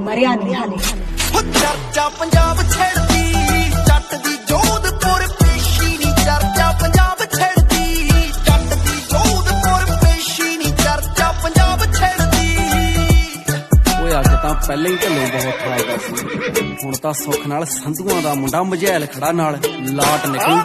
ਮਰਿਆ ਨਹੀਂ ਹਾਲੇ। ਚਰਚਾ ਪੰਜਾਬ ਛੇੜਦੀ ਜੱਟ ਦੀ ਜੋਧਪੁਰ ਪੇਸ਼ੀ ਨੀ, ਚਰਚਾ ਪੰਜਾਬ ਛੇੜਦੀ ਜੱਟ ਦੀ ਜੋਧਪੁਰ ਪੇਸ਼ੀ ਨੀ, ਚਰਚਾ ਪੰਜਾਬ ਛੇੜਦੀ। ਓਏ ਅੱਜ ਤਾਂ ਪਹਿਲਾਂ ਹੀ ਢੱਲੋਂ ਬਹੁਤ ਖਰਾਬ ਸੀ, ਹੁਣ ਤਾਂ ਸੁੱਖ ਨਾਲ ਸੰਧੂਆਂ ਦਾ ਮੁੰਡਾ ਮਝੈਲ ਖੜਾ ਨਾਲ ਲਾਟ ਨਿਕਲੂ।